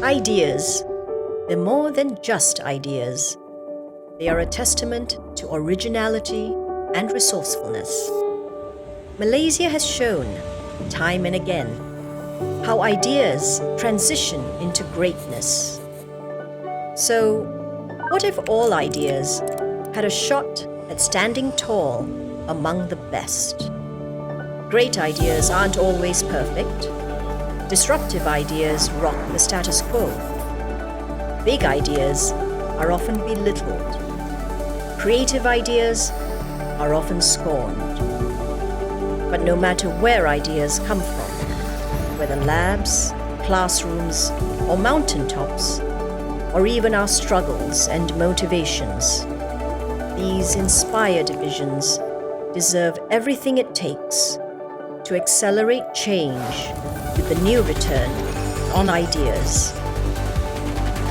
Ideas. They're more than just ideas. They are a testament to originality and resourcefulness. Malaysia has shown, time and again, how ideas transition into greatness. So, what if all ideas had a shot at standing tall among the best? Great ideas aren't always perfect. Disruptive ideas rock the status quo. Big ideas are often belittled. Creative ideas are often scorned. But no matter where ideas come from, whether labs, classrooms, or mountaintops, or even our struggles and motivations, these inspired visions deserve everything it takes to accelerate change with the new return on ideas.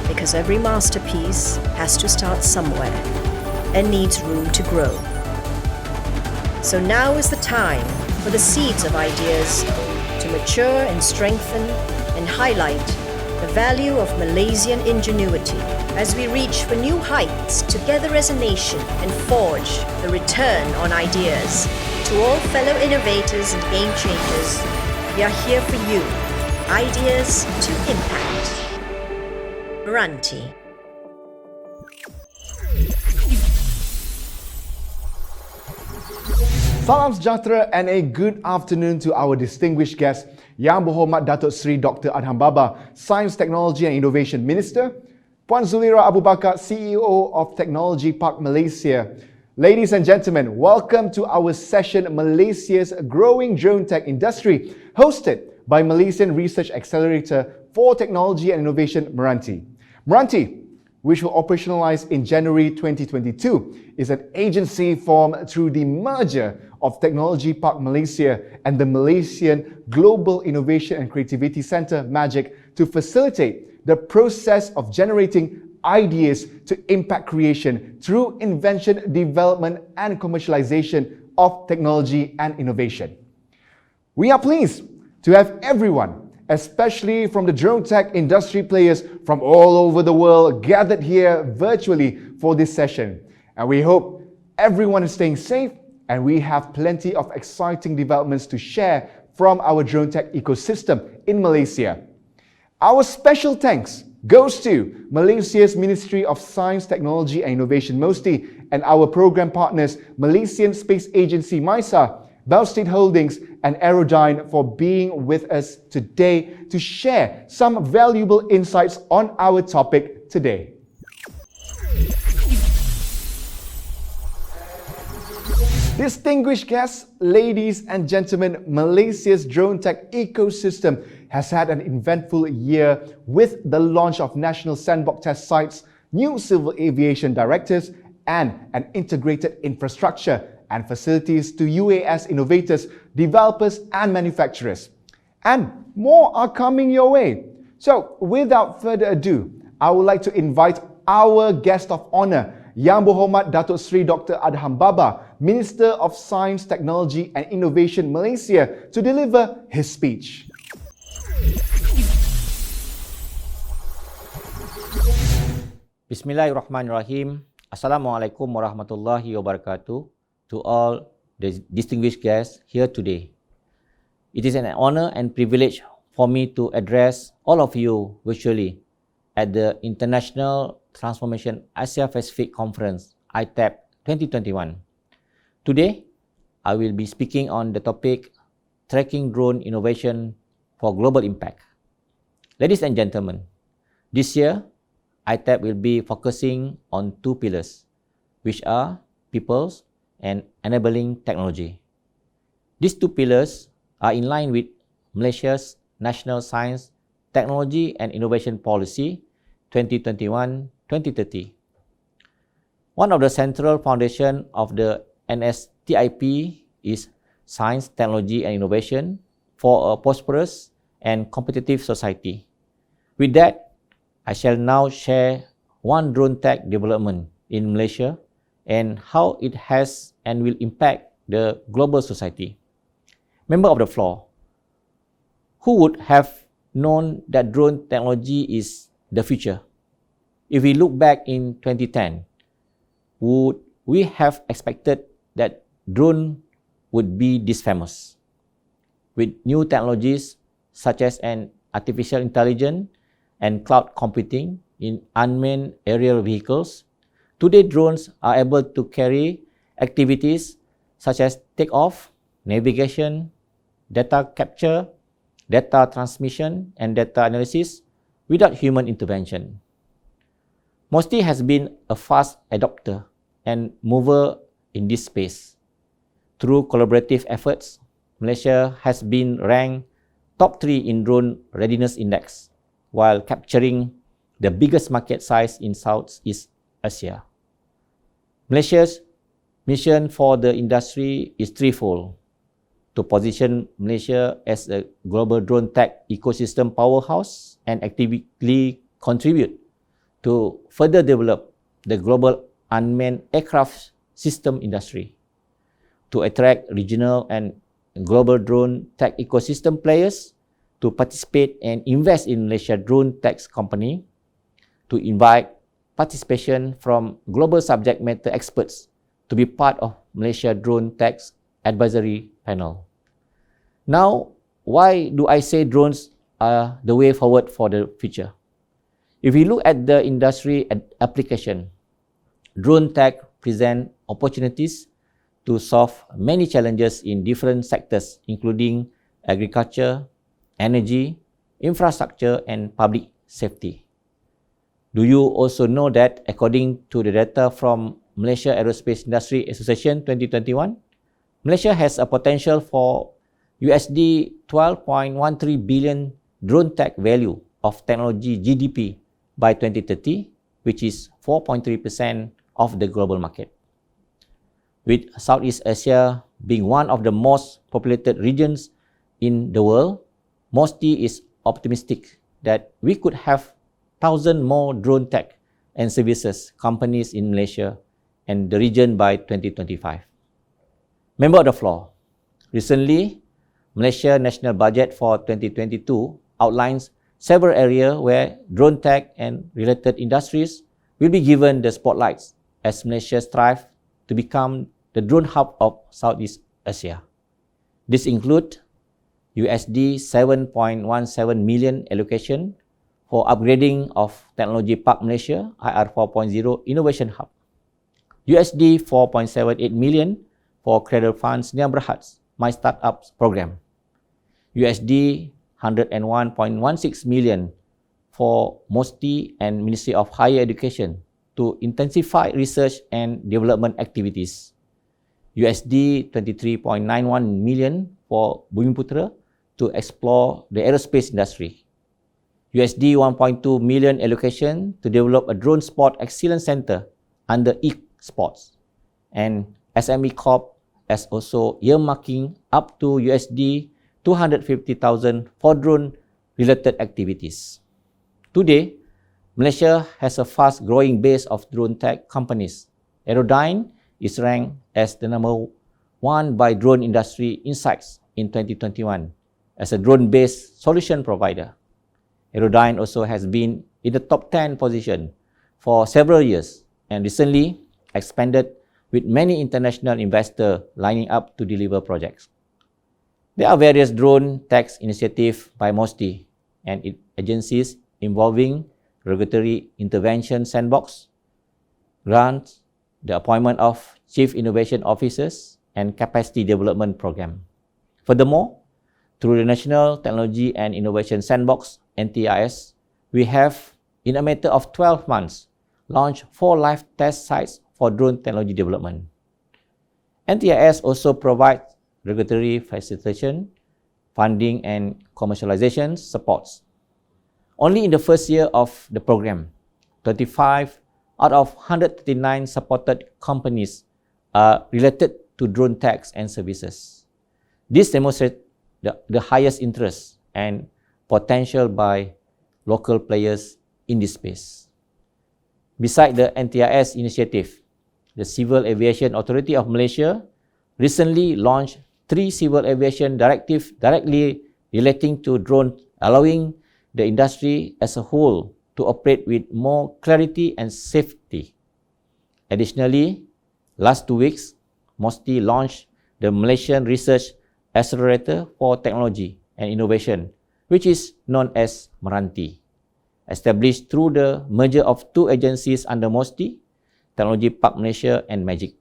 Because every masterpiece has to start somewhere and needs room to grow. So now is the time for the seeds of ideas to mature and strengthen and highlight the value of Malaysian ingenuity as we reach for new heights together as a nation and forge the return on ideas. To all fellow innovators and game changers, we are here for you. Ideas to impact. Meranti. Salam sejahtera and a good afternoon to our distinguished guest, Yang Berhormat Datuk Seri Dr. Adham Baba, Science, Technology and Innovation Minister, Puan Zulira Abu Bakar, CEO of Technology Park Malaysia. Ladies and gentlemen, welcome to our session, Malaysia's Growing Drone Tech Industry, hosted by Malaysian Research Accelerator for Technology and Innovation, Meranti. Meranti, which will operationalize in January 2022, is an agency formed through the merger of Technology Park Malaysia and the Malaysian Global Innovation and Creativity Centre, MAGIC, to facilitate the process of generating ideas to impact creation through invention, development and commercialization of technology and innovation. We are pleased to have everyone, especially from the drone tech industry players from all over the world, gathered here virtually for this session. And we hope everyone is staying safe and we have plenty of exciting developments to share from our drone tech ecosystem in Malaysia. Our special thanks goes to Malaysia's Ministry of Science, Technology and Innovation, MOSTI, and our program partners, Malaysian Space Agency, MISA, Bell State Holdings and Aerodyne for being with us today to share some valuable insights on our topic today. Distinguished guests, ladies and gentlemen, Malaysia's drone tech ecosystem has had an eventful year with the launch of national Sandbox test sites, new civil aviation directives, and an integrated infrastructure and facilities to UAS innovators, developers and manufacturers. And more are coming your way. So without further ado, I would like to invite our guest of honor, Yang Berhormat Datuk Seri Dr. Adham Baba, Minister of Science, Technology and Innovation Malaysia, to deliver his speech. Bismillahirrahmanirrahim. Assalamualaikum warahmatullahi wabarakatuh to all the distinguished guests here today. It is an honor and privilege for me to address all of you virtually at the International Transformation Asia Pacific Conference, ITAP 2021. Today, I will be speaking on the topic Tracking Drone Innovation for Global Impact. Ladies and gentlemen, this year, ITAP will be focusing on two pillars, which are people's and enabling technology. These two pillars are in line with Malaysia's National Science, Technology and Innovation Policy 2021-2030. One of the central foundations of the NSTIP is Science, Technology and Innovation for a prosperous and competitive society. With that, I shall now share one drone tech development in Malaysia and how it has and will impact the global society. Member of the floor, who would have known that drone technology is the future. If we look back in 2010, would we have expected that drone would be this famous? With new technologies such as an artificial intelligence and cloud computing in unmanned aerial vehicles, today drones are able to carry activities such as takeoff, navigation, data capture, data transmission, and data analysis without human intervention. Mosti has been a fast adopter and mover in this space. Through collaborative efforts, Malaysia has been ranked top 3 in Drone Readiness Index, while capturing the biggest market size in Southeast Asia. Malaysia's mission for the industry is threefold: to position Malaysia as a global drone tech ecosystem powerhouse and actively contribute to further develop the global unmanned aircraft system industry, to attract regional and global drone tech ecosystem players to participate and invest in Malaysia drone tech company, to invite participation from global subject matter experts to be part of Malaysia drone tech advisory panel. Now, why do I say drones are the way forward for the future? If we look at the industry application, drone tech present opportunities to solve many challenges in different sectors, including agriculture, energy, infrastructure, and public safety. Do you also know that according to the data from Malaysia Aerospace Industry Association 2021, Malaysia has a potential for USD 12.13 billion drone tech value of technology GDP by 2030, which is 4.3% of the global market. With Southeast Asia being one of the most populated regions in the world, Mosti is optimistic that we could have 1,000 more drone tech and services companies in Malaysia and the region by 2025. Member of the floor, recently, Malaysia National Budget for 2022 outlines several areas where drone tech and related industries will be given the spotlights as Malaysia strives to become the drone hub of Southeast Asia. This includes USD 7.17 million allocation for upgrading of Technology Park Malaysia IR 4.0 Innovation Hub, USD 4.78 million for Cradle Funds Niam Berhad's My Startups program, USD 101.16 million for Mosti and Ministry of Higher Education to intensify research and development activities, USD 23.91 million for Bumiputra to explore the aerospace industry, USD 1.2 million allocation to develop a drone sport excellence center under eSports, and SME Corp as also earmarking up to USD 250,000 for drone related activities. Today, Malaysia has a fast-growing base of drone tech companies. Aerodyne is ranked as the number 1 by Drone Industry Insights in 2021 as a drone-based solution provider. Aerodyne also has been in the top 10 position for several years and recently expanded with many international investors lining up to deliver projects. There are various drone tech initiatives by Mosti and its agencies involving regulatory intervention Sandbox, grants, the appointment of Chief Innovation Officers, and Capacity Development Program. Furthermore, through the National Technology and Innovation Sandbox, NTIS, we have, in a matter of 12 months, launched 4 live test sites for drone technology development. NTIS also provides regulatory facilitation, funding, and commercialization supports. Only in the first year of the program, 25 out of 139 supported companies are related to drone tech and services. This demonstrates the highest interest and potential by local players in this space. Besides the NTIS initiative, the Civil Aviation Authority of Malaysia recently launched 3 civil aviation directives directly relating to drones, allowing the industry as a whole to operate with more clarity and safety. Additionally, last 2 weeks, MOSTI launched the Malaysian Research Accelerator for Technology and Innovation, which is known as Meranti, established through the merger of two agencies under MOSTI, Technology Park Malaysia and MAGIC.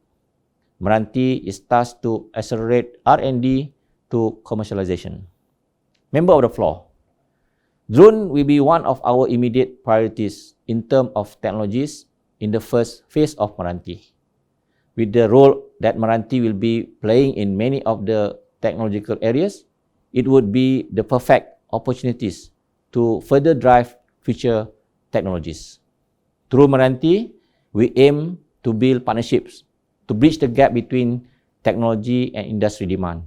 Meranti is tasked to accelerate R&D to commercialization. Member of the floor, drone will be one of our immediate priorities in terms of technologies in the first phase of Meranti. With the role that Meranti will be playing in many of the technological areas, it would be the perfect opportunities to further drive future technologies. Through Meranti, we aim to build partnerships to bridge the gap between technology and industry demand,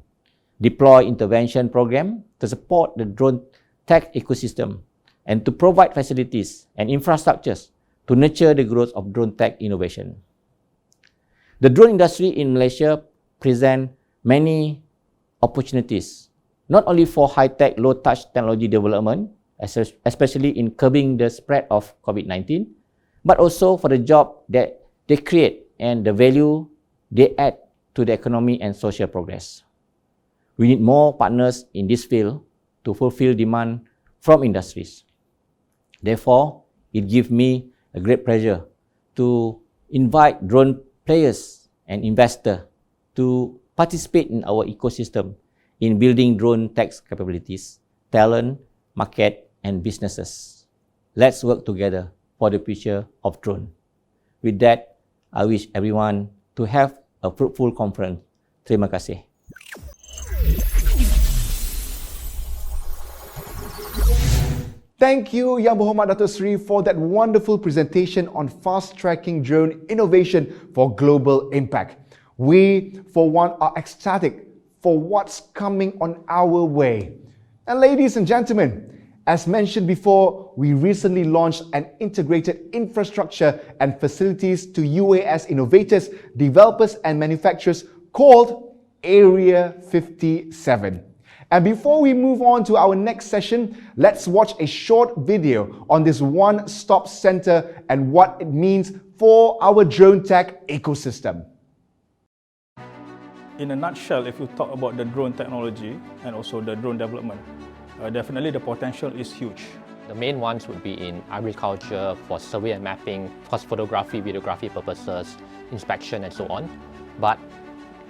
deploy intervention program to support the drone tech ecosystem, and to provide facilities and infrastructures to nurture the growth of drone tech innovation. The drone industry in Malaysia presents many opportunities, not only for high-tech, low-touch technology development, especially in curbing the spread of COVID-19, but also for the job that they create and the value they add to the economy and social progress. We need more partners in this field to fulfill demand from industries. Therefore, it gives me a great pleasure to invite drone players and investors to participate in our ecosystem in building drone tech capabilities, talent, market, and businesses. Let's work together for the future of drone. With that, I wish everyone to have a fruitful conference. Terima kasih. Thank you, Yang Berhormat Datuk Seri, for that wonderful presentation on fast-tracking drone innovation for global impact. We, for one, are ecstatic for what's coming on our way. And ladies and gentlemen, as mentioned before, we recently launched an integrated infrastructure and facilities to UAS innovators, developers and manufacturers called Area 57. And before we move on to our next session, let's watch a short video on this one-stop center and what it means for our drone tech ecosystem. In a nutshell, if you talk about the drone technology and also the drone development, definitely the potential is huge. The main ones would be in agriculture for survey and mapping, for photography, videography purposes, inspection and so on. But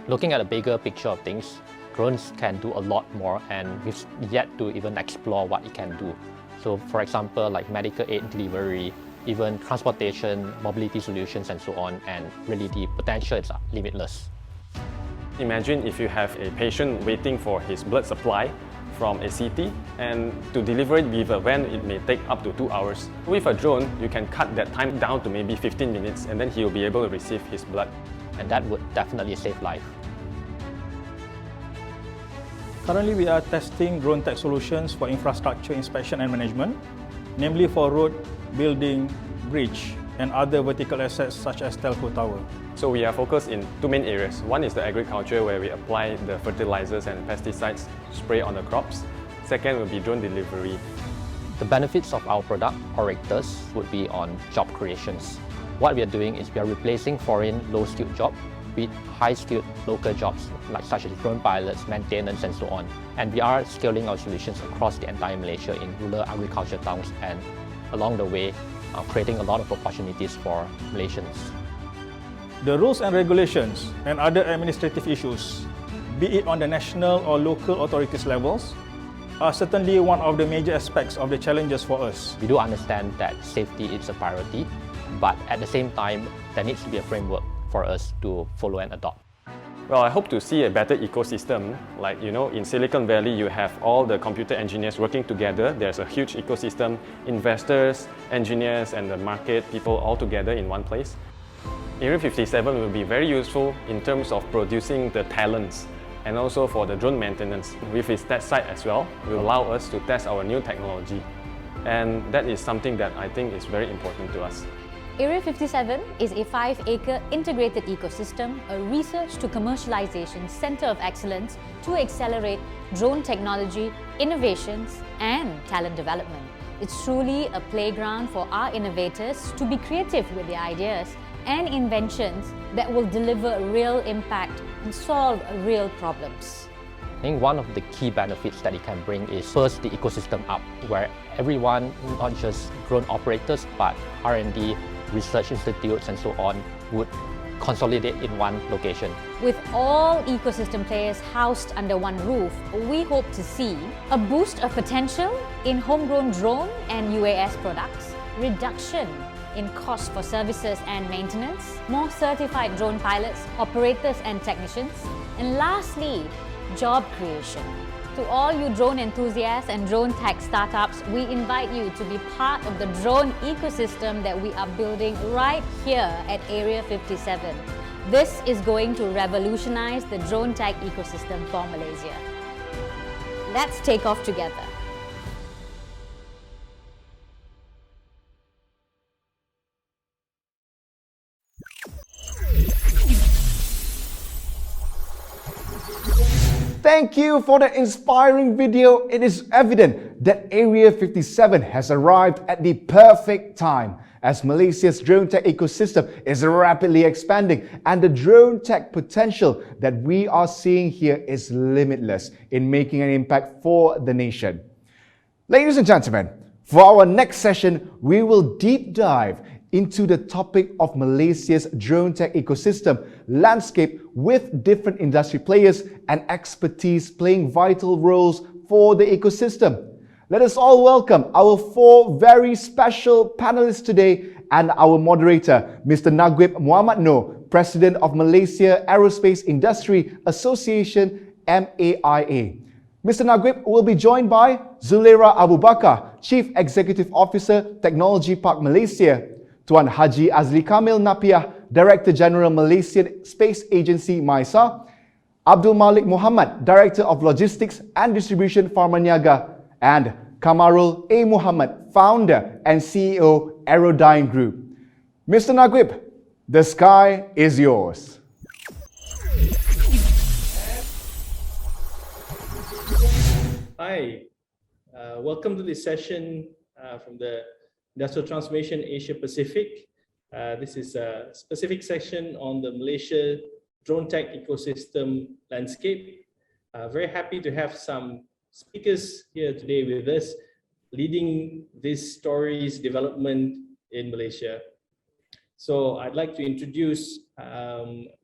looking at a bigger picture of things, drones can do a lot more and we've yet to even explore what it can do. So for example, like medical aid delivery, even transportation, mobility solutions and so on, and really the potential is limitless. Imagine if you have a patient waiting for his blood supply from a city, and to deliver it with a van, it may take up to 2 hours. With a drone, you can cut that time down to maybe 15 minutes and then he will be able to receive his blood. And that would definitely save life. Currently, we are testing drone tech solutions for infrastructure inspection and management, namely for road, building, bridge, and other vertical assets such as telco tower. So we are focused in two main areas. One is the agriculture, where we apply the fertilizers and pesticides to spray on the crops. Second will be drone delivery. The benefits of our product, Orectus, would be on job creations. What we are doing is we are replacing foreign low-skilled jobs with high-skilled local jobs, like such as drone pilots, maintenance, and so on. And we are scaling our solutions across the entire Malaysia in rural agriculture towns, and along the way, creating a lot of opportunities for Malaysians. The rules and regulations and other administrative issues, be it on the national or local authorities levels, are certainly one of the major aspects of the challenges for us. We do understand that safety is a priority, but at the same time, there needs to be a framework for us to follow and adopt. Well, I hope to see a better ecosystem. Like, in Silicon Valley, you have all the computer engineers working together. There's a huge ecosystem, investors, engineers, and the market, people all together in one place. Area 57 will be very useful in terms of producing the talents and also for the drone maintenance. With its test site as well, will allow us to test our new technology. And that is something that I think is very important to us. Area 57 is a 5-acre integrated ecosystem, a research to commercialization center of excellence to accelerate drone technology, innovations, and talent development. It's truly a playground for our innovators to be creative with their ideas and inventions that will deliver real impact and solve real problems. I think one of the key benefits that it can bring is first the ecosystem up, where everyone, not just drone operators, but R&D, research institutes and so on, would consolidate in one location. With all ecosystem players housed under one roof, we hope to see a boost of potential in homegrown drone and UAS products, reduction in cost for services and maintenance, more certified drone pilots, operators and technicians, and lastly, job creation. To all you drone enthusiasts and drone tech startups, we invite you to be part of the drone ecosystem that we are building right here at Area 57. This is going to revolutionize the drone tech ecosystem for Malaysia. Let's take off together. Thank you for the inspiring video. It is evident that Area 57 has arrived at the perfect time as Malaysia's drone tech ecosystem is rapidly expanding and the drone tech potential that we are seeing here is limitless in making an impact for the nation. Ladies and gentlemen, for our next session, we will deep dive into the topic of Malaysia's drone tech ecosystem landscape with different industry players and expertise playing vital roles for the ecosystem. Let us all welcome our 4 very special panelists today and our moderator, Mr. Naguib Muhammad Noor, President of Malaysia Aerospace Industry Association, MAIA. Mr. Naguib will be joined by Zulera Abu Bakar, Chief Executive Officer, Technology Park Malaysia, Tuan Haji Azli Kamil Napiah, Director General Malaysian Space Agency MISA, Abdul Malik Muhammad, Director of Logistics and Distribution Pharmaniaga, and Kamarul A. Muhammad, Founder and CEO Aerodyne Group. Mr. Naguib, the sky is yours. Hi, welcome to this session from the Industrial Transformation Asia Pacific. This is a specific section on the Malaysia drone tech ecosystem landscape. Very happy to have some speakers here today with us, leading this story's development in Malaysia. So I'd like to introduce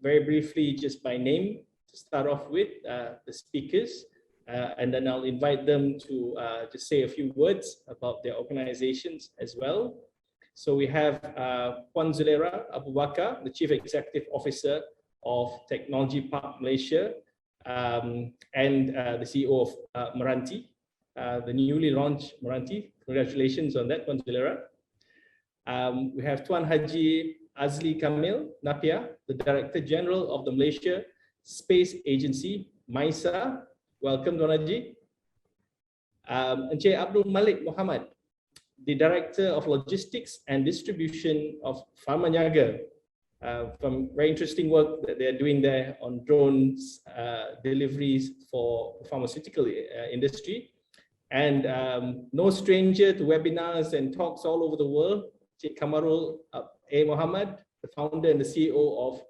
very briefly, just by name, to start off with the speakers. And then I'll invite them to just say a few words about their organizations as well. So we have Puan Zulera Abu Bakar, the Chief Executive Officer of Technology Park Malaysia, and the CEO of Meranti, the newly launched Meranti. Congratulations on that, Puan Zulera. We have Tuan Haji Azli Kamil Napiah, the Director General of the Malaysia Space Agency, MISA. Welcome, Tuan Haji. Encik Abdul Malik Muhammad, the Director of Logistics and Distribution of Pharmaniaga, from very interesting work that they're doing there on drones deliveries for the pharmaceutical industry. And no stranger to webinars and talks all over the world, Encik Kamarul A. Muhammad, the founder and the CEO of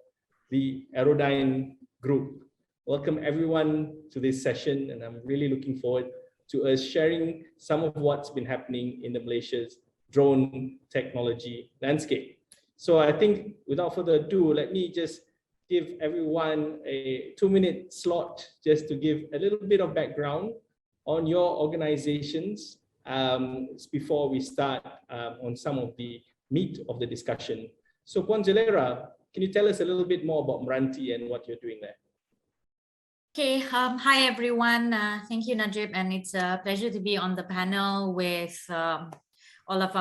the Aerodyne Group. Welcome everyone to this session, and I'm really looking forward to us sharing some of what's been happening in the Malaysia's drone technology landscape. So I think without further ado, let me just give everyone a 2-minute slot just to give a little bit of background on your organizations before we start on some of the meat of the discussion. So Puan Zulera, can you tell us a little bit more about Meranti and what you're doing there? Okay, hi everyone. Thank you, Najib, and it's a pleasure to be on the panel with all of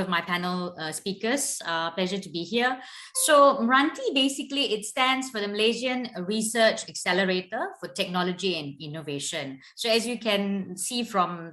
my panel speakers. Pleasure to be here. So Meranti, basically, it stands for the Malaysian Research Accelerator for Technology and Innovation. So as you can see from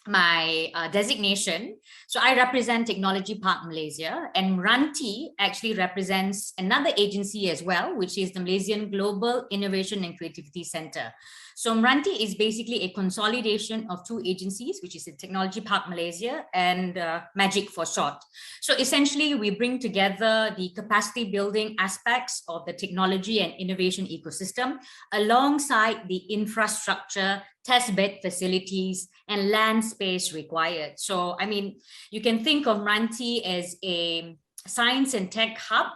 my designation, so I represent Technology Park Malaysia, and Meranti actually represents another agency as well, which is the Malaysian Global Innovation and Creativity Center. So Meranti is basically a consolidation of two agencies, which is the Technology Park Malaysia and MAGIC for short. So essentially, we bring together the capacity building aspects of the technology and innovation ecosystem alongside the infrastructure, test bed facilities, and land space required. So, I mean, you can think of Meranti as a science and tech hub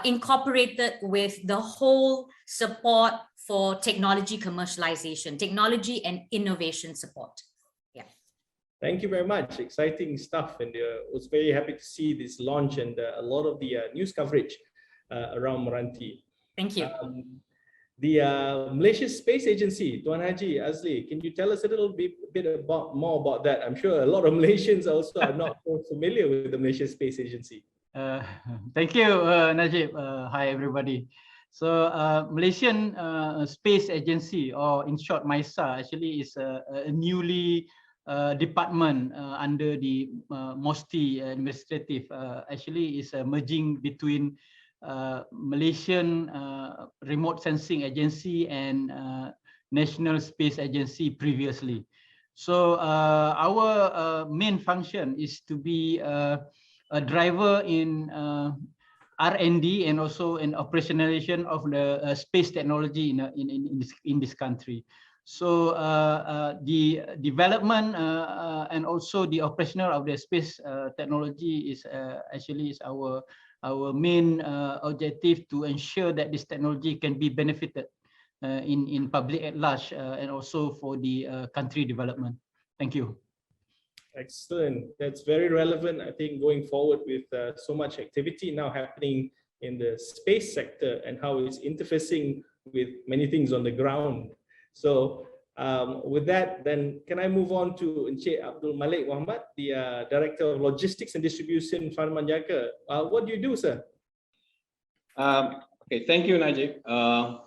incorporated with the whole support for technology commercialization, technology and innovation support. Yeah. Thank you very much. Exciting stuff. And was very happy to see this launch and a lot of the news coverage around Meranti. Thank you. The Malaysia Space Agency, Tuan Haji Azli, can you tell us a little bit more about that? I'm sure a lot of Malaysians also are not so familiar with the Malaysia Space Agency. Thank you, Najib. Hi, everybody. So, Malaysian Space Agency, or in short, MISA, actually is a newly department under the MOSTI administrative. Actually, is a merging between Malaysian Remote Sensing Agency and National Space Agency previously. So our main function is to be a driver in R&D and also in operationalization of the space technology in this country. So the development and also the operational of the space technology is actually is our main objective to ensure that this technology can be benefited in public at large and also for the country development. Thank you. Excellent. That's very relevant, I think, going forward with so much activity now happening in the space sector and how it's interfacing with many things on the ground. So with that, then can I move on to Encik Abdul Malik Muhammad, the Director of Logistics and Distribution, Farman Jaka. What do you do, sir? Okay, thank you, Najib,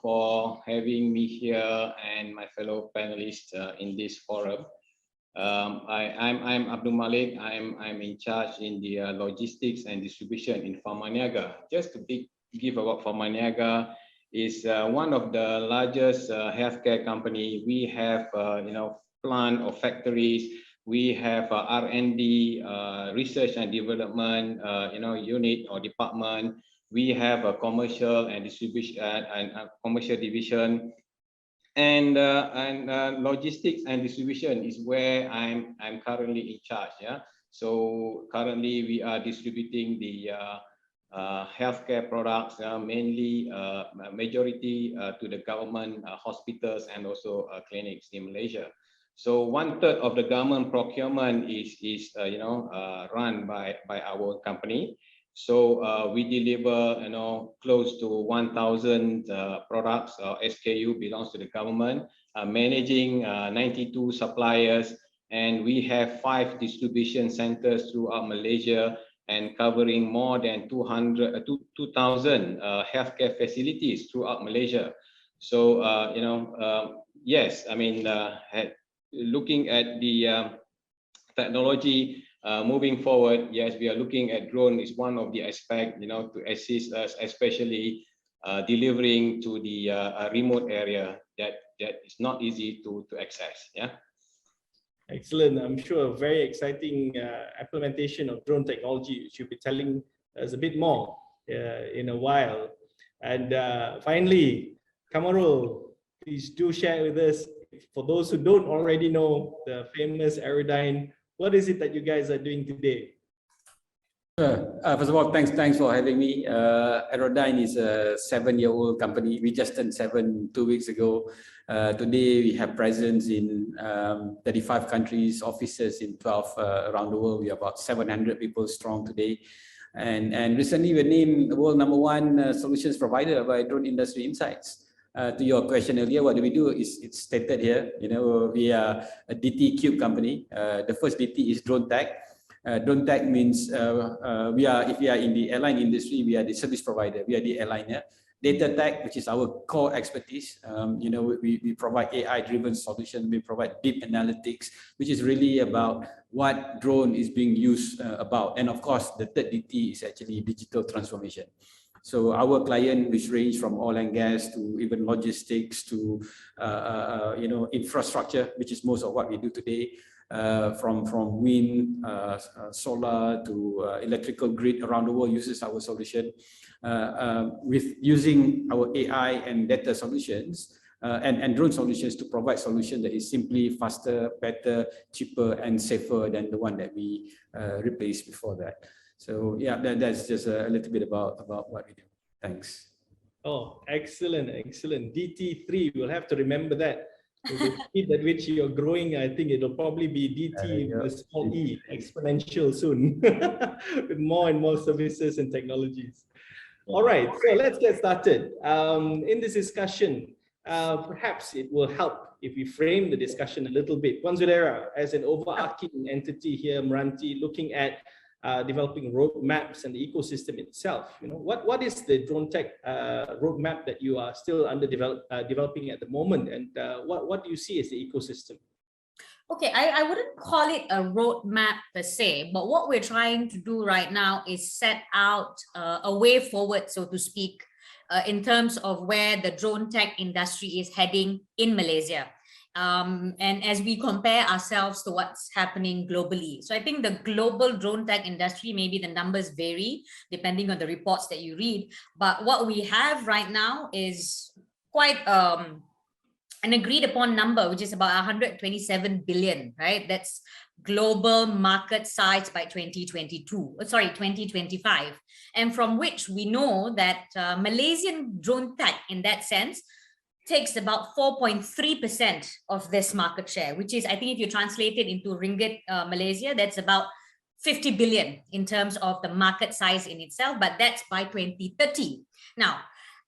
for having me here and my fellow panelists in this forum. I'm Abdul Malik. I'm in charge in the logistics and distribution in Farmaniaga. Just to give about Farmaniaga, is one of the largest healthcare company. We have plant or factories. We have R&D, research and development, unit or department. We have a commercial and distribution and commercial division. And logistics and distribution is where I'm currently in charge. Yeah. So currently we are distributing the healthcare products, mainly majority to the government hospitals and also clinics in Malaysia. So 1/3 of the government procurement is run by our company. So we deliver close to 1,000 products. SKU belongs to the government, managing 92 suppliers, and we have 5 distribution centers throughout Malaysia and covering more than 2,000 healthcare facilities throughout Malaysia. So yes, I mean looking at the technology. Moving forward, yes, we are looking at drone is one of the aspects, to assist us, especially delivering to the remote area that is not easy to access. Yeah. Excellent. I'm sure a very exciting implementation of drone technology. You should be telling us a bit more in a while. And finally, Kamarul, please do share with us, for those who don't already know the famous Aerodyne, what is it that you guys are doing today? First of all, thanks for having me. Aerodyne is a 7-year-old company. We just turned 7 2 weeks ago. Today we have presence in 35 countries, offices in 12 around the world. We are about 700 people strong today. And recently we were named the world #1 solutions provider by Drone Industry Insights. To your question earlier, what do we do? It's stated here. We are a DT Cube company. The first DT is Dronetech. Dronetech means if we are in the airline industry, we are the service provider. We are the airliner. Data tech, which is our core expertise. We provide AI-driven solutions. We provide deep analytics, which is really about what drone is being used about. And of course, the third DT is actually digital transformation. So our client, which range from oil and gas to even logistics to infrastructure, which is most of what we do today, from wind, solar to electrical grid around the world uses our solution. With using our AI and data solutions and drone solutions to provide solution that is simply faster, better, cheaper, and safer than the one that we replaced before that. So yeah, that's just a little bit about what we do. Thanks. Oh, excellent, excellent. DT3, we'll have to remember that. With the speed at which you're growing, I think it'll probably be DT with a small e, exponential soon, with more and more services and technologies. All right, so let's get started. In this discussion, perhaps it will help if we frame the discussion a little bit. Puan Zulira, as an overarching entity here, Meranti, looking at developing roadmaps and the ecosystem itself. What is the Dronetech roadmap that you are still developing at the moment, and what do you see as the ecosystem? Okay, I wouldn't call it a roadmap per se, but what we're trying to do right now is set out a way forward, so to speak, in terms of where the drone tech industry is heading in Malaysia. And as we compare ourselves to what's happening globally. So I think the global drone tech industry, maybe the numbers vary depending on the reports that you read, but what we have right now is quite an agreed upon number, which is about 127 billion, right? That's global market size by 2025. And from which we know that Malaysian drone tech in that sense takes about 4.3% of this market share, which is, I think if you translate it into ringgit Malaysia, that's about 50 billion in terms of the market size in itself, but that's by 2030. Now,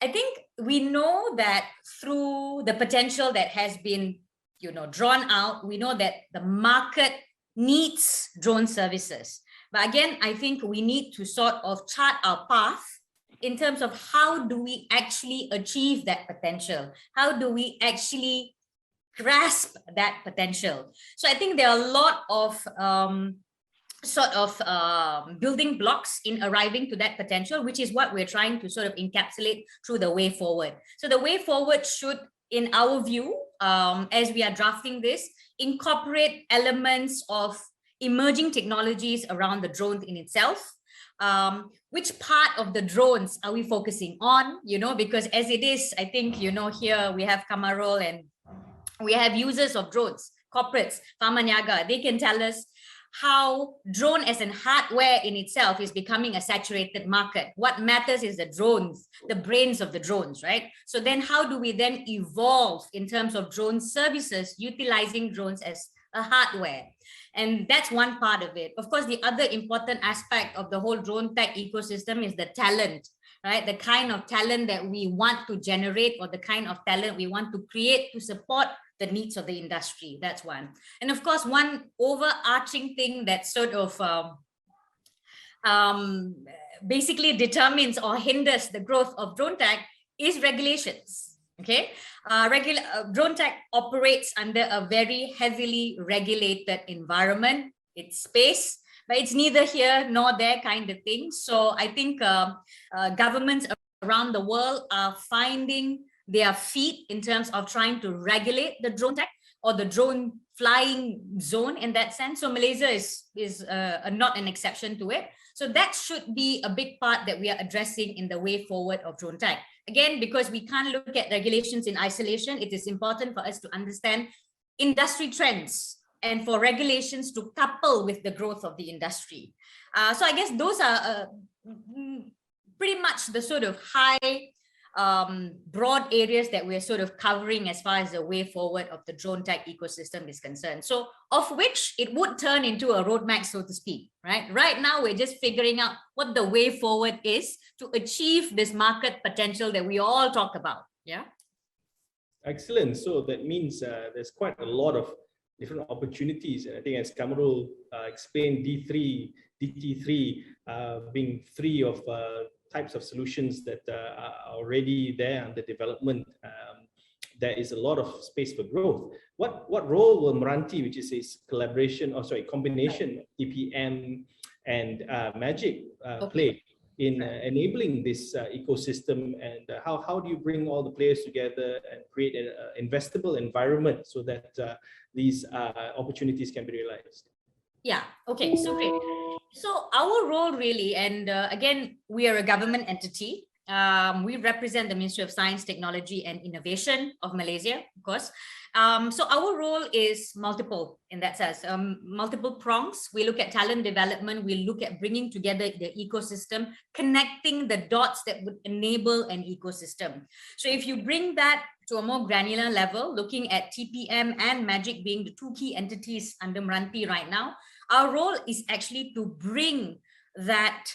I think we know that through the potential that has been, drawn out, we know that the market needs drone services. But again, I think we need to sort of chart our path in terms of how do we actually achieve that potential? How do we actually grasp that potential? So I think there are a lot of building blocks in arriving to that potential, which is what we're trying to sort of encapsulate through the way forward. So the way forward should, in our view, as we are drafting this, incorporate elements of emerging technologies around the drone in itself. Which part of the drones are we focusing on, because as it is, I think, here we have Kamarul and we have users of drones, corporates, Famanyaga, they can tell us how drone as an hardware in itself is becoming a saturated market. What matters is the drones, the brains of the drones, right? So then how do we then evolve in terms of drone services, utilizing drones as a hardware? And that's one part of it. Of course, the other important aspect of the whole drone tech ecosystem is the talent, right? The kind of talent that we want to generate, or the kind of talent we want to create to support the needs of the industry. That's one. And of course, one overarching thing that sort of basically determines or hinders the growth of drone tech is regulations. Okay, drone tech operates under a very heavily regulated environment. It's space, but it's neither here nor there kind of thing. So I think governments around the world are finding their feet in terms of trying to regulate the drone tech or the drone flying zone in that sense. So Malaysia is not an exception to it. So that should be a big part that we are addressing in the way forward of drone tech. Again, because we can't look at regulations in isolation, it is important for us to understand industry trends and for regulations to couple with the growth of the industry. So I guess those are pretty much the sort of high broad areas that we're sort of covering as far as the way forward of the drone tech ecosystem is concerned. So of which it would turn into a roadmap, so to speak, right? Right now, we're just figuring out what the way forward is to achieve this market potential that we all talk about. Yeah. Excellent. So that means there's quite a lot of different opportunities. And I think as Kamarul explained, DT3 being three of types of solutions that are already there under development. There is a lot of space for growth. What role will Meranti, which is a combination of TPM and Magic play in enabling this ecosystem, and how do you bring all the players together and create an investable environment so that these opportunities can be realized? Yeah, okay, so great. So our role really, and again, we are a government entity. We represent the Ministry of Science, Technology and Innovation of Malaysia, of course. So our role is multiple in that sense, multiple prongs. We look at talent development, we look at bringing together the ecosystem, connecting the dots that would enable an ecosystem. So if you bring that to a more granular level, looking at TPM and Magic being the two key entities under Meranti right now, our role is actually to bring that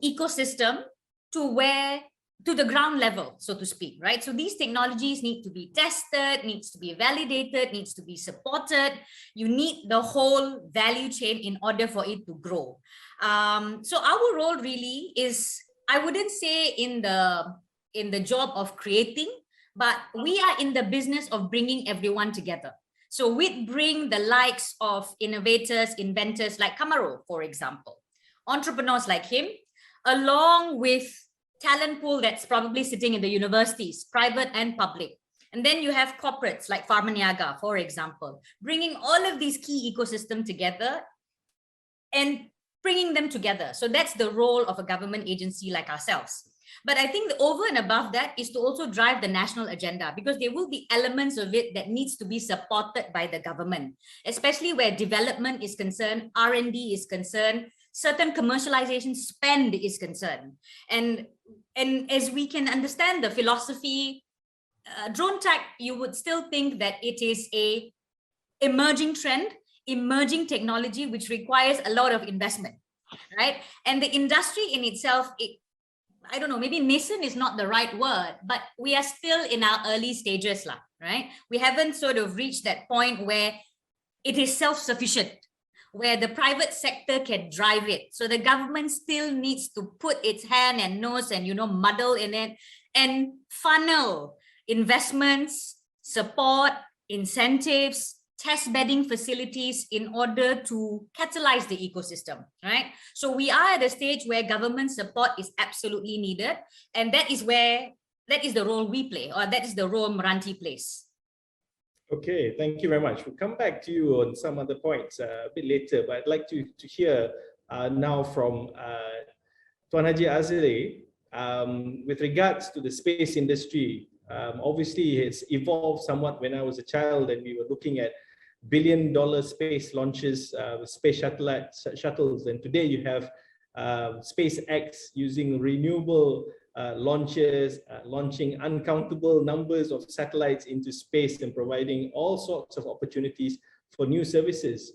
ecosystem to the ground level, so to speak, right? So these technologies need to be tested, needs to be validated, needs to be supported. You need the whole value chain in order for it to grow. So our role really is, I wouldn't say in the job of creating, but we are in the business of bringing everyone together. So we bring the likes of innovators, inventors like Kamaro, for example, entrepreneurs like him, along with talent pool that's probably sitting in the universities, private and public. And then you have corporates like Pharmaniaga, for example, bringing all of these key ecosystems together and bringing them together. So that's the role of a government agency like ourselves. But I think over and above that is to also drive the national agenda, because there will be elements of it that needs to be supported by the government, especially where development is concerned, R&D is concerned, certain commercialization spend is concerned. And as we can understand the philosophy, Dronetech, you would still think that it is a emerging trend, emerging technology, which requires a lot of investment, right? And the industry in itself, I don't know, maybe nascent is not the right word, but we are still in our early stages, right? We haven't sort of reached that point where it is self-sufficient, where the private sector can drive it. So the government still needs to put its hand and nose and, muddle in it and funnel investments, support, incentives, test bedding facilities in order to catalyze the ecosystem, right? So we are at a stage where government support is absolutely needed. And that is the role we play, or that is the role Meranti plays. Okay, thank you very much. We'll come back to you on some other points a bit later, but I'd like to hear now from Tuan Haji Azli with regards to the space industry. Obviously, it's evolved somewhat. When I was a child and we were looking at billion-dollar space launches with space shuttles, and today you have SpaceX using renewable launches, launching uncountable numbers of satellites into space and providing all sorts of opportunities for new services.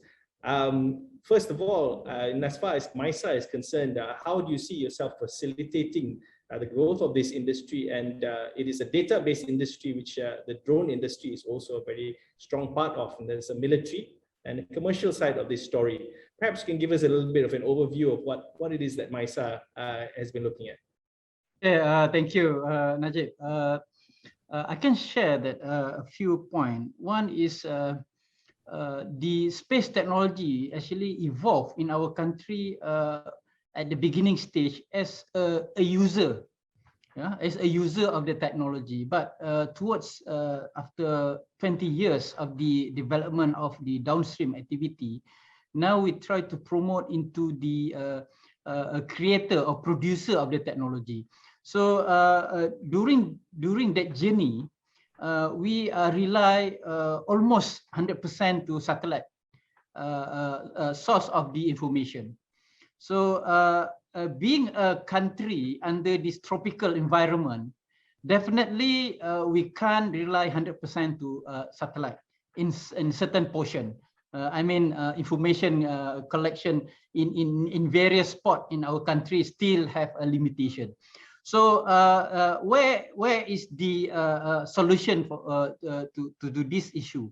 First of all, and as far as MISA is concerned, how do you see yourself facilitating the growth of this industry? And it is a data-based industry, which the drone industry is also a very strong part of. And there's a military and a commercial side of this story. Perhaps you can give us a little bit of an overview of what it is that MISA has been looking at. Yeah, thank you, Najib. I can share that a few points. One is the space technology actually evolved in our country at the beginning stage as a user, as a user of the technology. But towards after 20 years of the development of the downstream activity, now we try to promote into the creator or producer of the technology. So during that journey, we rely almost 100% to satellite source of the information. So being a country under this tropical environment, definitely we can't rely 100% to satellite in certain portion. I mean, information collection in various spots in our country still have a limitation. So where is the solution for to do this issue?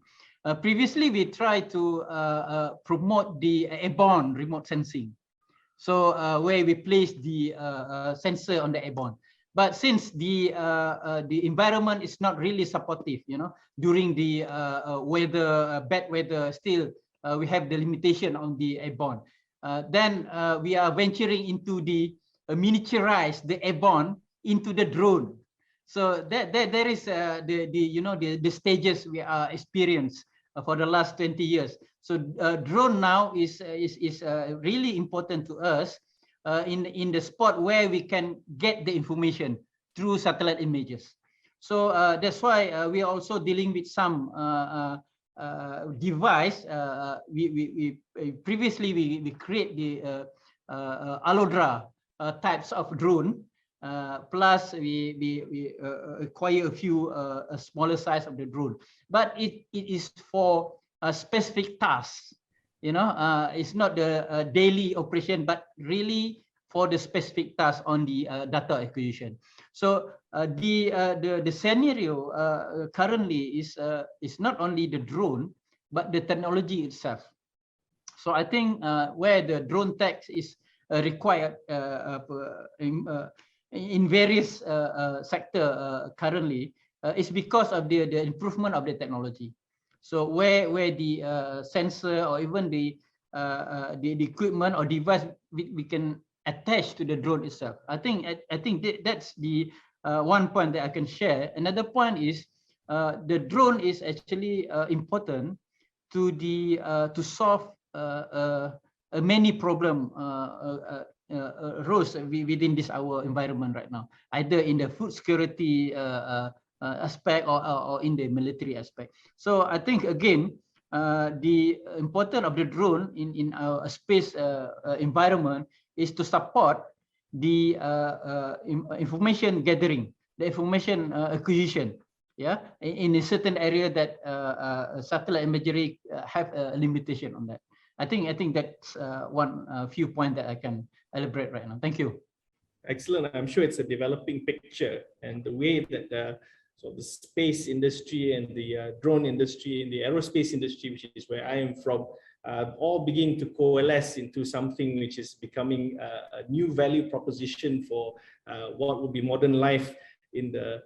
Previously, we tried to promote the airborne remote sensing. So where we place the sensor on the airborne. But since the environment is not really supportive, during the weather, bad weather, still we have the limitation on the airborne. then we are venturing into the miniaturize the airborne into the drone. So there is the stages we are experienced for the last 20 years. So drone now is really important to us in the spot where we can get the information through satellite images. So that's why we are also dealing with some device. We previously we create the Alodra types of drone. Plus we acquire a few smaller size of the drone, but it is for a specific task. It's not the daily operation, but really for the specific task on the data acquisition. So the scenario currently is not only the drone, but the technology itself. So I think where the Dronetech is required in various sector currently is because of the improvement of the technology. So where the sensor or even the equipment or device we can attach to the drone itself. I think that's the one point that I can share. Another point is the drone is actually important to solve many problem rose within our environment right now, either in the food security aspect or in the military aspect. So I think again the importance of the drone in our space environment is to support the information gathering, the information acquisition, in a certain area that satellite imagery have a limitation on that. I think that's one few point that I can elaborate right now. Thank you. Excellent. I'm sure it's a developing picture, and the way that the space industry and the drone industry and the aerospace industry, which is where I am from, all begin to coalesce into something which is becoming a new value proposition for what will be modern life in the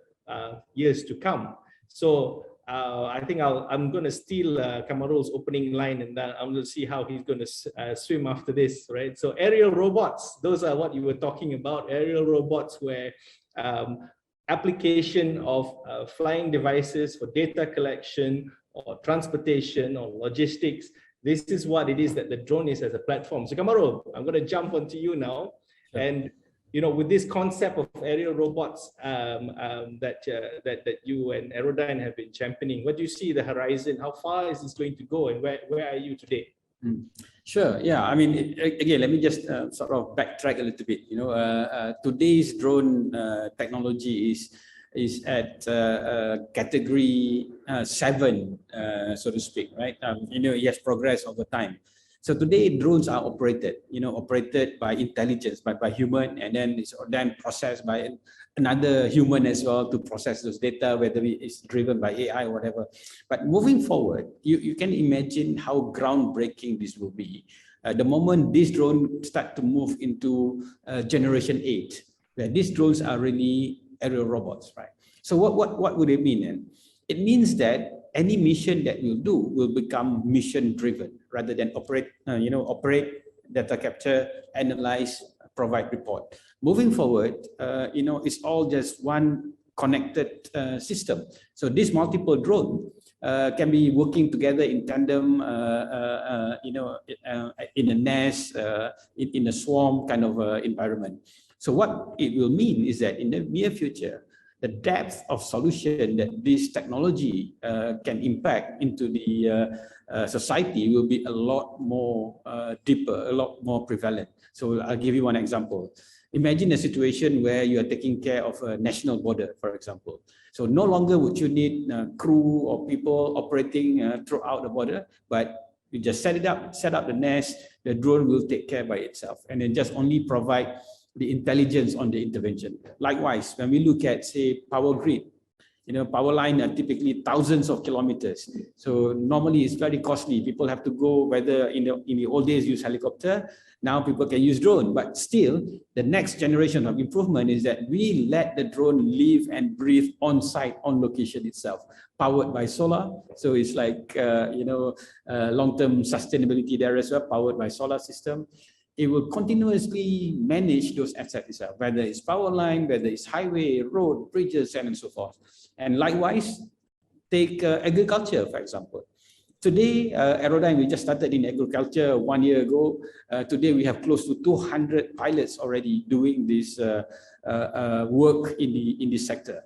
years to come. So I think I'm going to steal Kamarul's opening line, and then I'm going to see how he's going to swim after this, right? So aerial robots, those are what you were talking about, aerial robots, where application of flying devices for data collection or transportation or logistics. This is what it is that the drone is as a platform. So Kamarul, I'm going to jump onto you now. Sure. And with this concept of aerial robots that you and Aerodyne have been championing, what do you see the horizon? How far is this going to go, and where are you today? Sure. Yeah. I mean, again, let me just sort of backtrack a little bit. Today's drone technology is at category 7, so to speak, right? It has progressed over time. So today drones are operated by intelligence, by human, and then it's then processed by another human as well to process those data, whether it's driven by AI or whatever. But moving forward, you can imagine how groundbreaking this will be. The moment these drones start to move into generation 8, where these drones are really aerial robots, right? So what would it mean then? It means that any mission that you do will become mission driven rather than operate, data capture, analyze, provide report. Moving forward, it's all just one connected system. So this multiple drone can be working together in tandem, in a nest, in a swarm kind of environment. So what it will mean is that in the near future, the depth of solution that this technology can impact into the society will be a lot more deeper, a lot more prevalent. So I'll give you one example. Imagine a situation where you are taking care of a national border, for example. So no longer would you need crew or people operating throughout the border, but you just set up the nest, the drone will take care by itself, and then just only provide the intelligence on the intervention. Likewise, when we look at, say, power grid, Power line are typically thousands of kilometers. So normally it's very costly. People have to go, whether in the old days use helicopter, now people can use drone. But still, the next generation of improvement is that we let the drone live and breathe on site, on location itself, powered by solar. So it's like, long-term sustainability there as well, powered by solar system. It will continuously manage those assets itself, whether it's power line, whether it's highway, road, bridges, and so forth. And likewise, take agriculture, for example. Today, Aerodyne, we just started in agriculture 1 year ago. Today, we have close to 200 pilots already doing this work in this sector.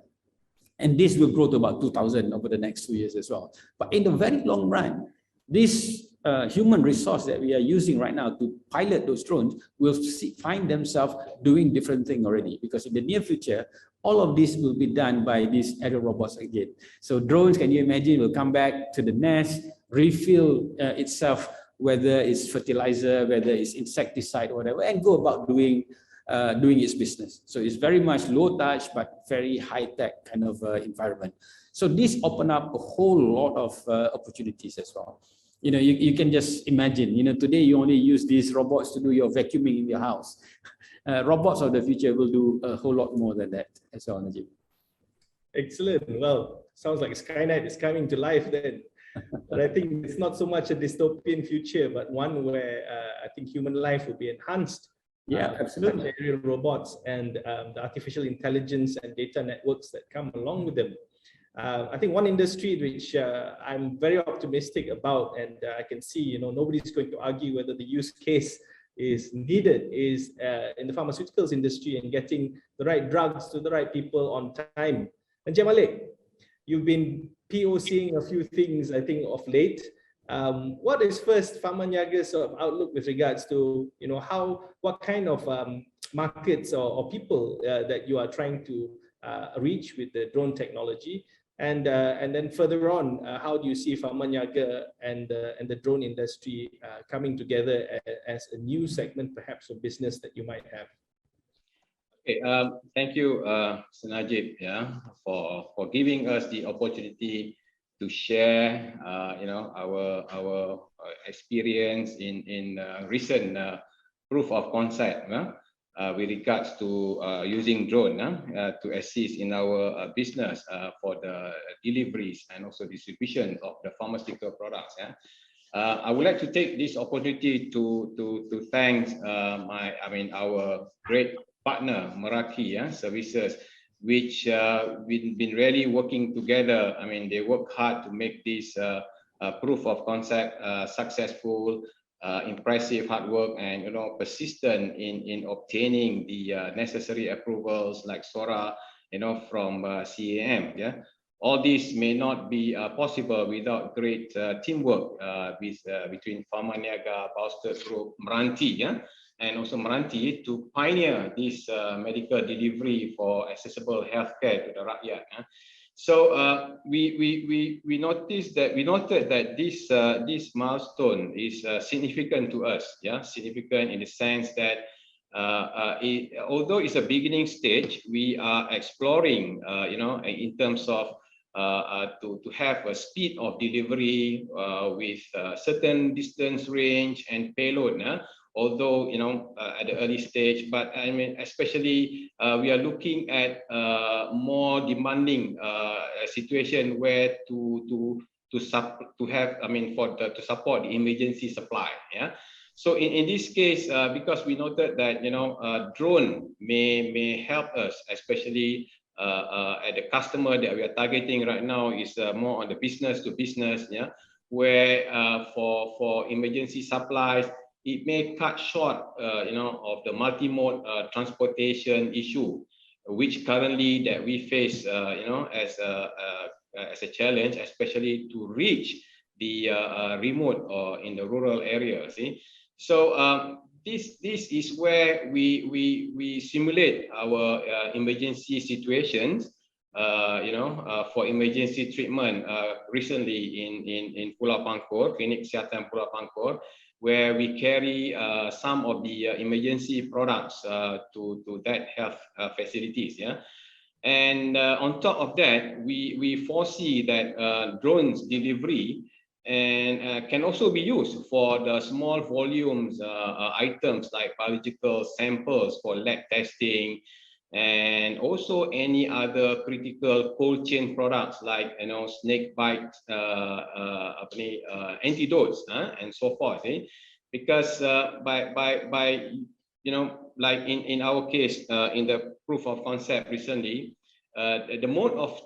And this will grow to about 2,000 over the next 2 years as well. But in the very long run, this human resource that we are using right now to pilot those drones will find themselves doing different things already, because in the near future, all of this will be done by these aerial robots again. So drones, can you imagine, will come back to the nest, refill itself, whether it's fertilizer, whether it's insecticide or whatever, and go about doing its business. So it's very much low touch, but very high tech kind of environment. So this open up a whole lot of opportunities as well. You can just imagine, today you only use these robots to do your vacuuming in your house. Robots of the future will do a whole lot more than that as well, Najib. Excellent. Well, sounds like Skynet is coming to life then. But I think it's not so much a dystopian future, but one where I think human life will be enhanced. Yeah, absolutely. Aerial robots and the artificial intelligence and data networks that come along with them. I think one industry which I'm very optimistic about, and I can see, nobody's going to argue whether the use case is needed, is in the pharmaceuticals industry and getting the right drugs to the right people on time. And Malik, you've been POCing a few things, I think, of late. What is first Pharma Niaga's sort of outlook with regards to, what kind of markets or people that you are trying to reach with the drone technology? And then further on, how do you see Pharma Niaga and the drone industry coming together as a new segment, perhaps, of business that you might have? Okay, thank you, Najib, for giving us the opportunity to share, our experience in recent proof of concept with regards to using drone to assist in our business for the deliveries and also distribution of the pharmaceutical products. I would like to take this opportunity to thank our great partner Meraki Services, which we've been really working together. They work hard to make this proof of concept successful. Impressive hard work and persistent in obtaining the necessary approvals like SORA, from CAM. All this may not be possible without great teamwork between Pharma Niaga, Bauster Group, Meranti, and also Meranti to pioneer this medical delivery for accessible healthcare to the rakyat. So we noted that this milestone is significant to us. Significant in the sense that although it's a beginning stage, we are exploring, in terms of to have a speed of delivery with certain distance, range, and payload. Although at the early stage, but especially we are looking at more demanding situation where to support the emergency supply. So in this case, because we noted that drone may help us, especially at the customer that we are targeting right now is more on the business to business, where for emergency supplies. It may cut short, of the multi-mode transportation issue, which currently that we face, as a challenge, especially to reach the remote or in the rural areas. So this is where we simulate our emergency situations, for emergency treatment. Recently in Pulau Pangkor, Klinik Kesihatan Pulau Pangkor, where we carry some of the emergency products to that health facilities. And on top of that, we foresee that drones delivery and can also be used for the small volumes items like biological samples for lab testing, and also any other critical cold chain products like snake bite antidotes and so forth. Because by like in our case in the proof of concept recently, the mode of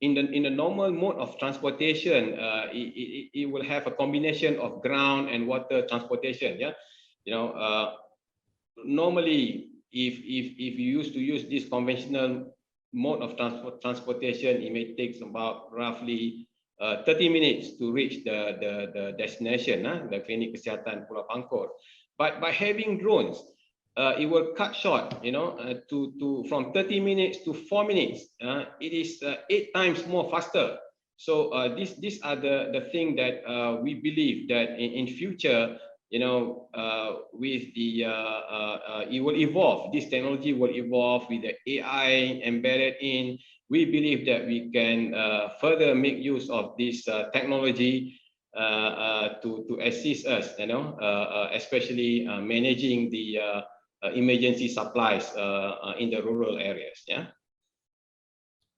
in the normal mode of transportation, it will have a combination of ground and water transportation. Normally if you used to use this conventional mode of transportation, it may take about roughly 30 minutes to reach the destination, the Klinik Kesihatan Pulau Pangkor. But by having drones, it will cut short, from 30 minutes to 4 minutes. It is 8 times more faster. So these are the thing that we believe that in future, with the it will evolve. This technology will evolve with the AI embedded in. We believe that we can further make use of this technology to assist us, especially managing the emergency supplies in the rural areas. Yeah.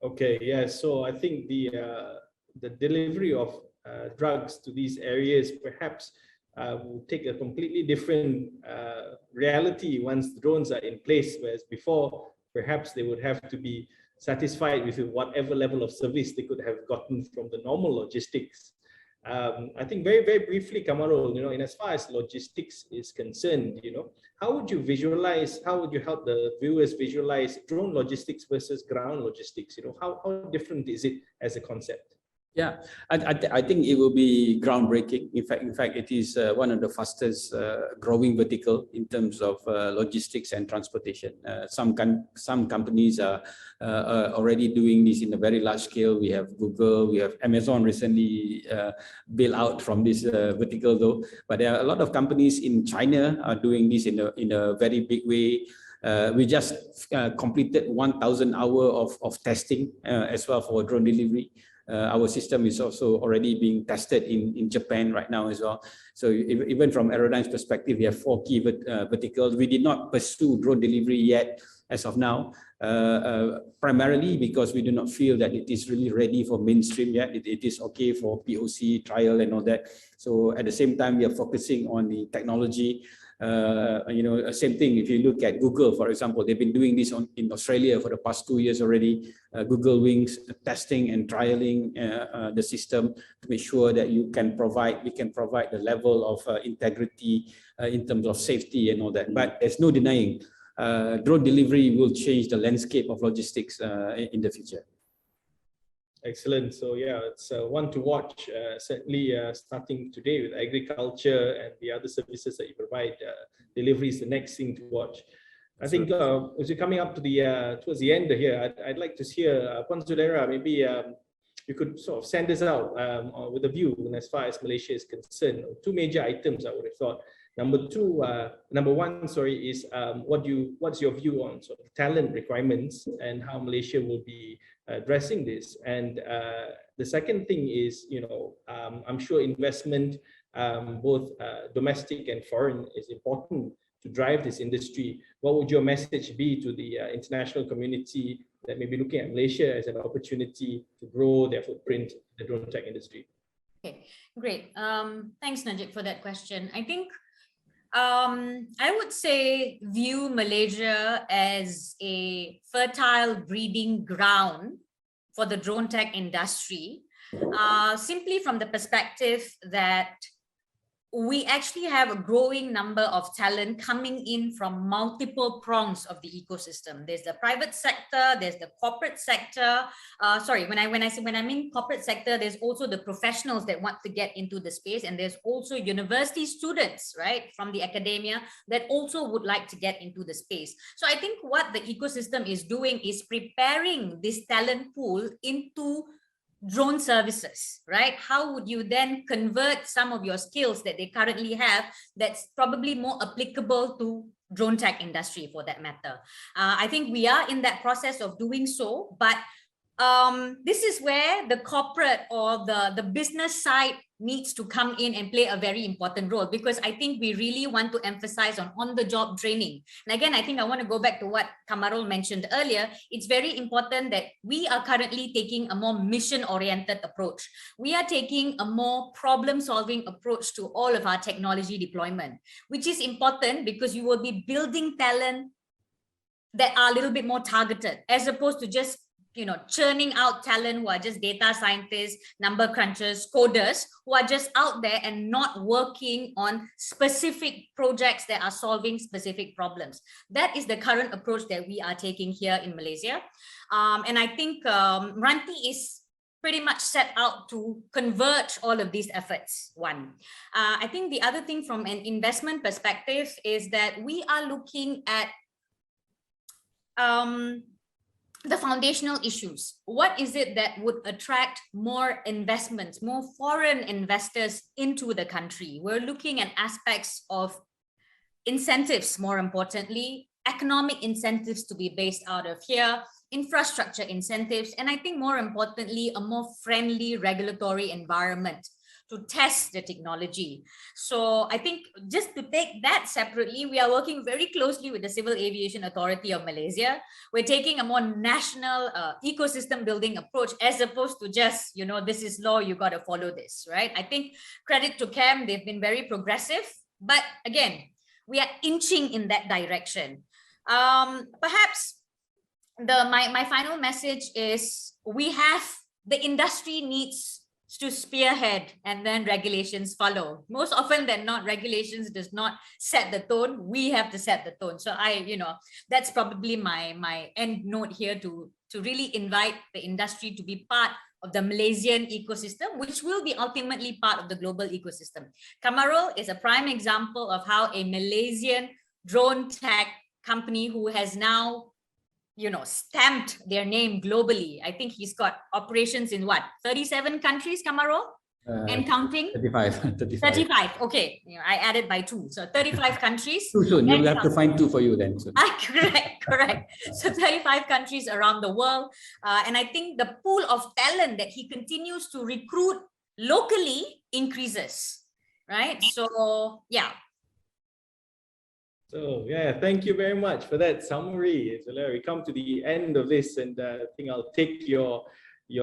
Okay. Yeah. So I think the delivery of drugs to these areas perhaps will take a completely different reality once the drones are in place, whereas before perhaps they would have to be satisfied with whatever level of service they could have gotten from the normal logistics. I think very briefly, Kamarul, in as far as logistics is concerned, how would you help the viewers visualize drone logistics versus ground logistics? How different is it as a concept? Yeah, I think it will be groundbreaking. In fact, it is one of the fastest growing vertical in terms of logistics and transportation. Some companies are already doing this in a very large scale. We have Google, we have Amazon recently built out from this vertical though. But there are a lot of companies in China are doing this in a very big way. We just completed 1,000 hours of testing as well for drone delivery. Our system is also already being tested in Japan right now as well. So even from Aerodyne's perspective, we have 4 key verticals. We did not pursue drone delivery yet as of now, primarily because we do not feel that it is really ready for mainstream yet. It is okay for POC, trial and all that. So at the same time, we are focusing on the technology. Same thing if you look at Google, for example, they've been doing this in Australia for the past 2 years already. Google Wings testing and trialing the system to make sure that we can provide the level of integrity in terms of safety and all that. But there's no denying drone delivery will change the landscape of logistics in the future. Excellent. So yeah, it's one to watch, certainly starting today with agriculture and the other services that you provide. Delivery is the next thing to watch. I think as we're coming up to the towards the end here, I'd like to hear Puan Zulera, maybe you could sort of send us out with a view as far as Malaysia is concerned. 2 major items I would have thought. Number one, is what's your view on sort of talent requirements and how Malaysia will be addressing this? And the second thing is, I'm sure investment, both domestic and foreign, is important to drive this industry. What would your message be to the international community that may be looking at Malaysia as an opportunity to grow their footprint in the drone tech industry? Okay, great. Thanks, Najib, for that question. I think I would say view Malaysia as a fertile breeding ground for the drone tech industry, simply from the perspective that we actually have a growing number of talent coming in from multiple prongs of the ecosystem. There's the private sector, there's the corporate sector. When I mean corporate sector, there's also the professionals that want to get into the space, and there's also university students, right, from the academia that also would like to get into the space. So I think what the ecosystem is doing is preparing this talent pool into drone services, right? How would you then convert some of your skills that they currently have that's probably more applicable to drone tech industry for that matter. I think we are in that process of doing so, but this is where the corporate or the business side needs to come in and play a very important role, because I think we really want to emphasize on the job training. And again, I think I want to go back to what Kamarul mentioned earlier. It's very important that we are currently taking a more mission-oriented approach. We are taking a more problem-solving approach to all of our technology deployment, which is important because you will be building talent that are a little bit more targeted, as opposed to just churning out talent who are just data scientists, number crunchers, coders, who are just out there and not working on specific projects that are solving specific problems. That is the current approach that we are taking here in Malaysia. And I think Ranti is pretty much set out to converge all of these efforts. One, I think the other thing from an investment perspective is that we are looking at the foundational issues. What is it that would attract more investments, more foreign investors into the country? We're looking at aspects of incentives, more importantly, economic incentives to be based out of here, infrastructure incentives, and I think more importantly, a more friendly regulatory environment to test the technology. So I think just to take that separately, we are working very closely with the Civil Aviation Authority of Malaysia. We're taking a more national ecosystem building approach, as opposed to just, this is law, you got to follow this, right? I think credit to CAM, they've been very progressive, but again, we are inching in that direction. Perhaps my final message is the industry needs to spearhead, and then regulations follow. Most often than not, regulations does not set the tone. We have to set the tone. So that's probably my end note here to really invite the industry to be part of the Malaysian ecosystem, which will be ultimately part of the global ecosystem. Kamarul is a prime example of how a Malaysian drone tech company who has now stamped their name globally. I think he's got operations in 37 countries, Kamarul? And counting? 35. Okay, I added by 2. So 35 countries. Too soon. You'll have to find 2 for you then. So. Correct. So 35 countries around the world. And I think the pool of talent that he continues to recruit locally increases, right? So, yeah. So thank you very much for that summary. So we come to the end of this, and I think I'll take your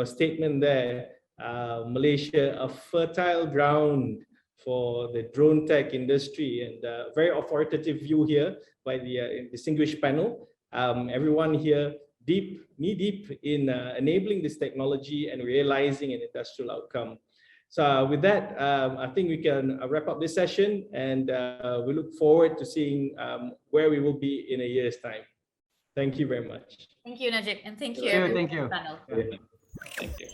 statement there. Malaysia, a fertile ground for the drone tech industry, and a very authoritative view here by the distinguished panel. Everyone here knee deep in enabling this technology and realizing an industrial outcome. So with that, I think we can wrap up this session, and we look forward to seeing where we will be in a year's time. Thank you very much. Thank you, Najib, and thank you. Thank you. Thank you.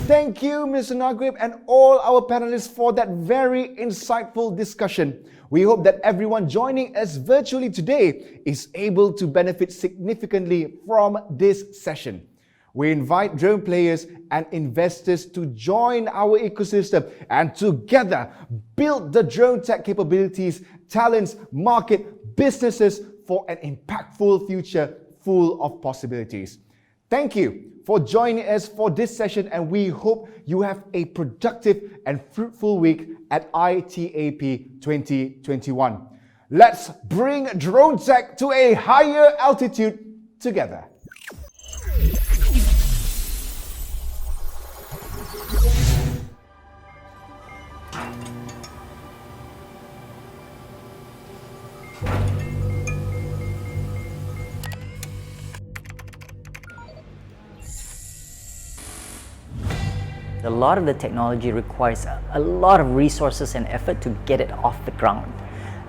Thank you, Mr. Naguib, and all our panelists for that very insightful discussion. We hope that everyone joining us virtually today is able to benefit significantly from this session. We invite drone players and investors to join our ecosystem and together build the drone tech capabilities, talents, market, businesses for an impactful future full of possibilities. Thank you for joining us for this session, and we hope you have a productive and fruitful week at ITAP 2021. Let's bring drone tech to a higher altitude together. A lot of the technology requires a lot of resources and effort to get it off the ground.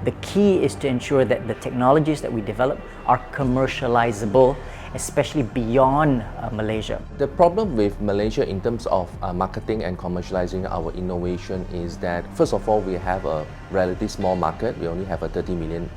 The key is to ensure that the technologies that we develop are commercializable, especially beyond Malaysia. The problem with Malaysia in terms of marketing and commercializing our innovation is that, first of all, we have a relatively small market. We only have a 30 million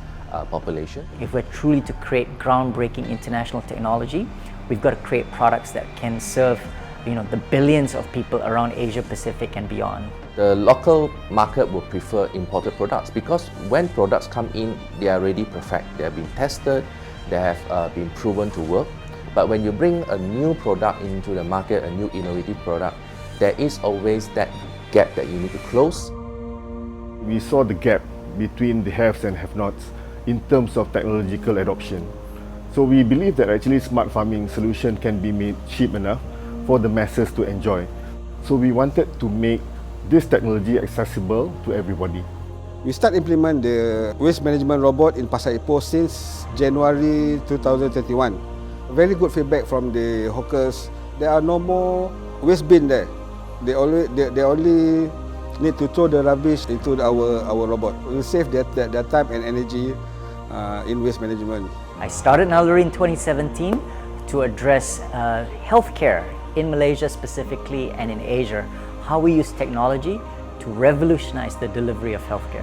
population. If we're truly to create groundbreaking international technology, we've got to create products that can serve the billions of people around Asia Pacific and beyond. The local market will prefer imported products because when products come in, they are already perfect. They have been tested, they have been proven to work. But when you bring a new product into the market, a new innovative product, there is always that gap that you need to close. We saw the gap between the haves and have-nots in terms of technological adoption. So we believe that actually smart farming solution can be made cheap enough for the masses to enjoy. So we wanted to make this technology accessible to everybody. We start implement the waste management robot in Pasar Ipoh since January 2021. Very good feedback from the hawkers. There are no more waste bin there. They only need to throw the rubbish into our robot. We will save their time and energy in waste management. I started Naluri in 2017 to address healthcare in Malaysia specifically and in Asia, how we use technology to revolutionize the delivery of healthcare.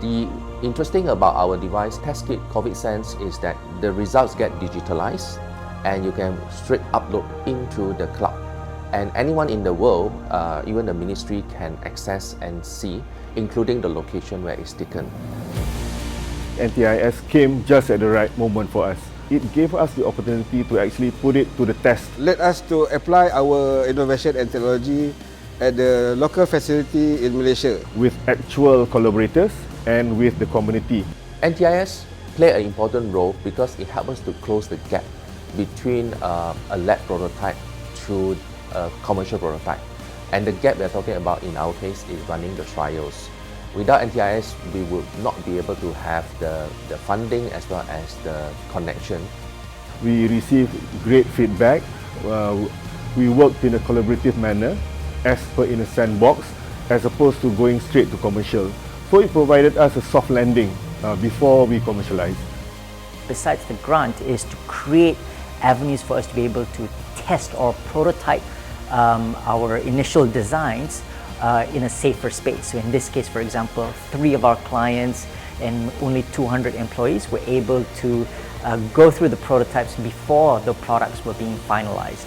The interesting about our device, Test Kit COVID Sense, is that the results get digitalized and you can straight upload into the cloud. And anyone in the world, even the ministry, can access and see, including the location where it's taken. NTIS came just at the right moment for us. It gave us the opportunity to actually put it to the test. Let us to apply our innovation and technology at the local facility in Malaysia. With actual collaborators and with the community. NTIS play an important role because it helps us to close the gap between a lab prototype to a commercial prototype. And the gap we're talking about in our case is running the trials. Without NTIS, we would not be able to have the funding as well as the connection. We received great feedback. We worked in a collaborative manner as per in a sandbox as opposed to going straight to commercial. So it provided us a soft landing before we commercialized. Besides the grant is to create avenues for us to be able to test or prototype our initial designs in a safer space. So in this case, for example, 3 of our clients and only 200 employees were able to go through the prototypes before the products were being finalized.